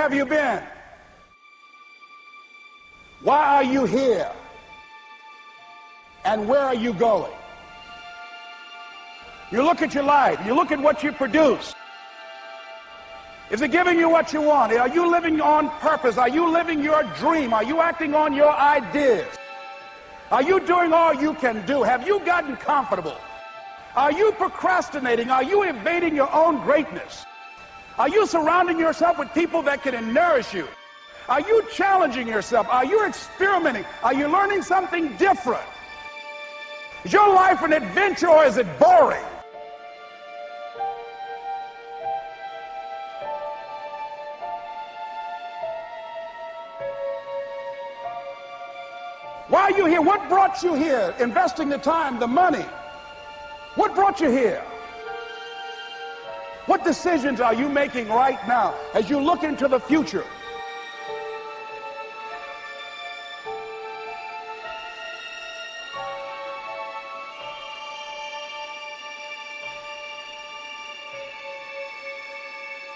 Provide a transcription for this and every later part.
have you been? Why are you here? And where are you going? You look at your life, you look at what you produce. Is it giving you what you want? Are you living on purpose? Are you living your dream? Are you acting on your ideas? Are you doing all you can do? Have you gotten comfortable? Are you procrastinating? Are you evading your own greatness? Are you surrounding yourself with people that can nourish you? Are you challenging yourself? Are you experimenting? Are you learning something different? Is your life an adventure or is it boring? Why are you here? What brought you here? Investing the time, the money. What brought you here? What decisions are you making right now as you look into the future?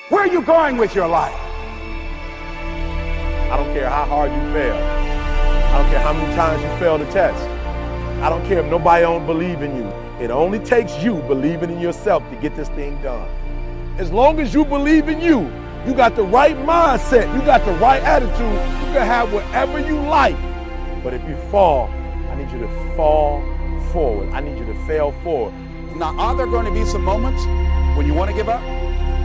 Where are you going with your life? I don't care how hard you fail. I don't care how many times you fail the test. I don't care if nobody don't believe in you. It only takes you believing in yourself to get this thing done. As long as you believe in you, you got the right mindset, you got the right attitude, you can have whatever you like. But if you fall, I need you to fall forward. I need you to fail forward. Now, are there going to be some moments when you want to give up?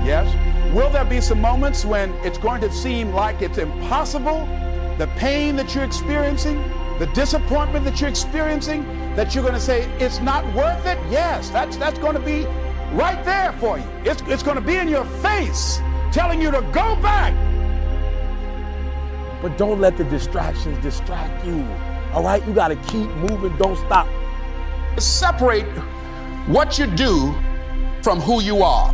Yes. Will there be some moments when it's going to seem like it's impossible? The pain that you're experiencing, the disappointment that you're experiencing, that you're going to say, it's not worth it? Yes, that's going to be right there for you. It's going to be in your face, telling you to go back. But don't let the distractions distract you. All right? You got to keep moving. Don't stop. Separate what you do from who you are.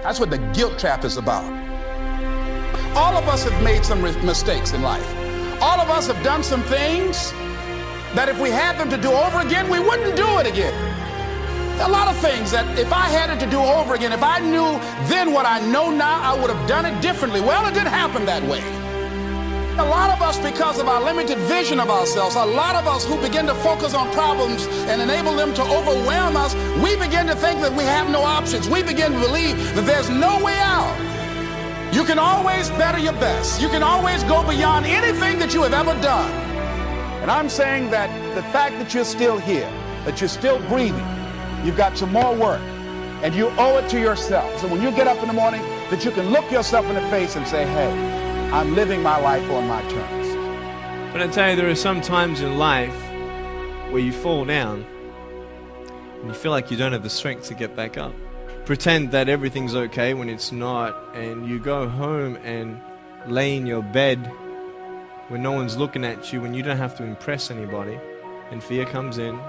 That's what the guilt trap is about. All of us have made some mistakes in life. All of us have done some things that if we had them to do over again, we wouldn't do it again. A lot of things that if I had it to do over again, if I knew then what I know now, I would have done it differently. Well, it didn't happen that way. A lot of us, because of our limited vision of ourselves, a lot of us who begin to focus on problems and enable them to overwhelm us, we begin to think that we have no options. We begin to believe that there's no way out. You can always better your best. You can always go beyond anything that you have ever done. And I'm saying that the fact that you're still here, that you're still breathing, you've got some more work, and you owe it to yourself. So when you get up in the morning, that you can look yourself in the face and say, hey, I'm living my life on my terms. But I tell you, there are some times in life where you fall down and you feel like you don't have the strength to get back up. Pretend that everything's okay when it's not, and you go home and lay in your bed when no one's looking at you, when you don't have to impress anybody, and fear comes in.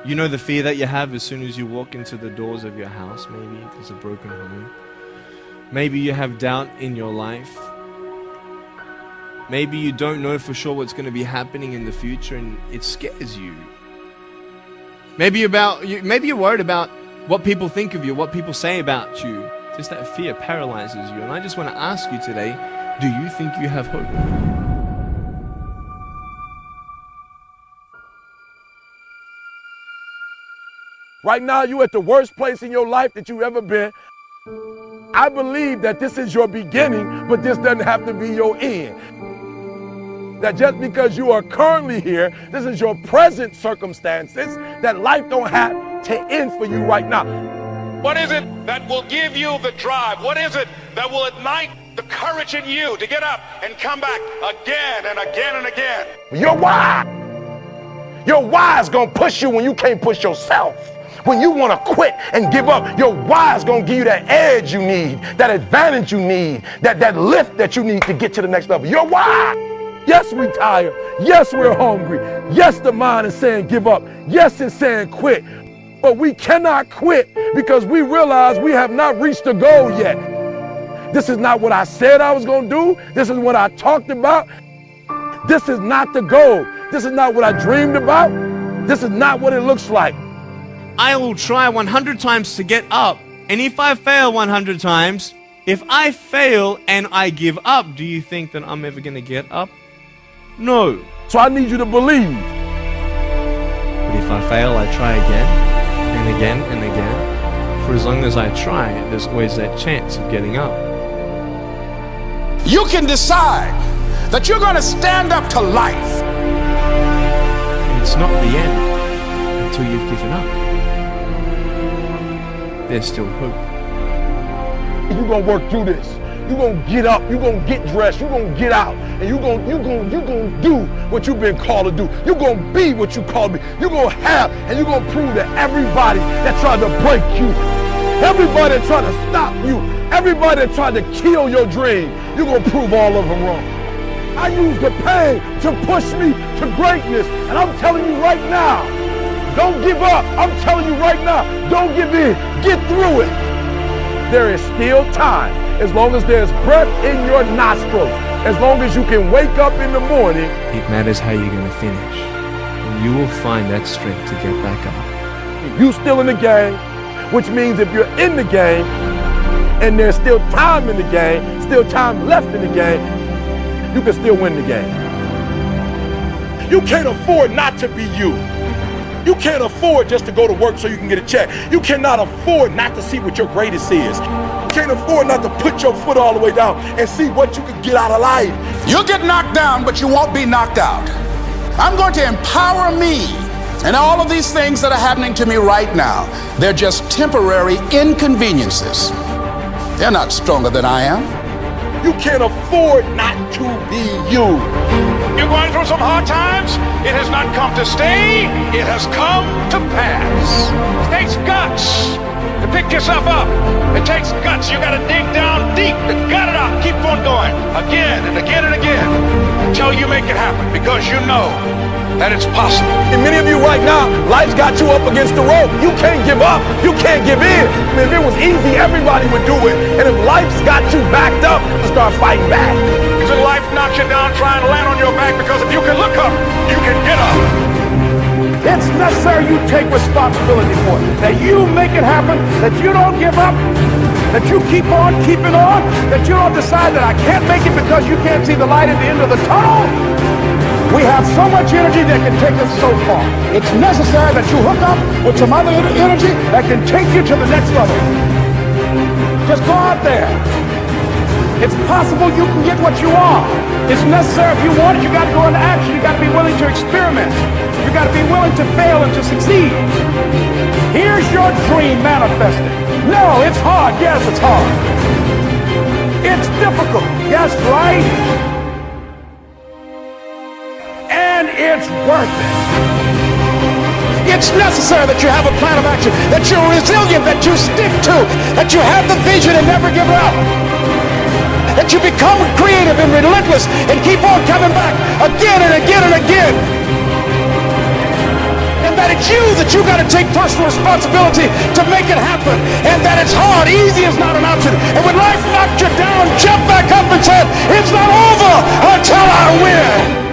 You know the fear that you have as soon as you walk into the doors of your house. Maybe there's a broken home. Maybe you have doubt in your life. Maybe you don't know for sure what's going to be happening in the future, and it scares you. Maybe you're worried about what people think of you, what people say about you. Just that fear paralyzes you. And I just want to ask you today, do you think you have hope? Right now, you're at the worst place in your life that you've ever been. I believe that this is your beginning, but this doesn't have to be your end. That just because you are currently here, this is your present circumstances, that life don't have to end for you right now. What is it that will give you the drive? What is it that will ignite the courage in you to get up and come back again and again and again? Your why. Your why is going to push you when you can't push yourself. When you want to quit and give up, your why is going to give you that edge you need, that advantage you need, that lift that you need to get to the next level. Your why. Yes, we're tired. Yes, we're hungry. Yes, the mind is saying give up. Yes, it's saying quit. But we cannot quit because we realize we have not reached the goal yet. This is not what I said I was going to do. This is what I talked about. This is not the goal. This is not what I dreamed about. This is not what it looks like. I will try 100 times to get up. And if I fail 100 times, If I fail and I give up, do you think that I'm ever going to get up? No. So I need you to believe. But if I fail, I try again and again and again. For as long as I try, there's always that chance of getting up. You can decide that you're going to stand up to life. And it's not the end until you've given up. There's still hope. You're going to work through this. You're going to get up. You're going to get dressed. You're going to get out. And you're going to do what you've been called to do. You're going to be what you called to be. You're going to have, and you're going to prove to everybody that tried to break you, everybody that tried to stop you, everybody that tried to kill your dream, you're going to prove all of them wrong. I use the pain to push me to greatness. And I'm telling you right now, don't give up. I'm telling you right now, don't give in. Get through it. There is still time. As long as there's breath in your nostrils, as long as you can wake up in the morning. It matters how you're going to finish. And you will find that strength to get back up. You still in the game, which means if you're in the game and there's still time in the game, still time left in the game, you can still win the game. You can't afford not to be you. You can't afford just to go to work so you can get a check. You cannot afford not to see what your greatest is. You can't afford not to put your foot all the way down and see what you can get out of life. You'll get knocked down, but you won't be knocked out. I'm going to empower me. And all of these things that are happening to me right now, they're just temporary inconveniences. They're not stronger than I am. You can't afford not to be you. You're going through some hard times. It has not come to stay. It has come to pass. It takes guts to pick yourself up. It takes guts. You got to dig down deep to gut it out. Keep on going again and again and again until you make it happen, because you know that it's possible. And many of you right now, life's got you up against the rope. You can't give up. You can't give in. I mean, if it was easy, everybody would do it. And if life's got you backed up, you start fighting back. Because life knocks you down trying to land on your back, because if you can look up, you can get up. It's necessary you take responsibility for it. That you make it happen, that you don't give up, that you keep on keeping on, that you don't decide that I can't make it because you can't see the light at the end of the tunnel. We have so much energy that can take us so far. It's necessary that you hook up with some other energy that can take you to the next level. Just go out there. It's possible you can get what you want. It's necessary if you want it, you got to go into action. You got to be willing to experiment. You got to be willing to fail and to succeed. Here's your dream manifested. No, it's hard. Yes, it's hard. It's difficult. Yes, right? And it's worth it. It's necessary that you have a plan of action, that you're resilient, that you stick to, that you have the vision and never give up, that you become creative and relentless and keep on coming back again and again and again. And that it's you that you got to take personal responsibility to make it happen. And that it's hard. Easy is not an option. And when life knocked you down, jump back up and said, it's not over until I win.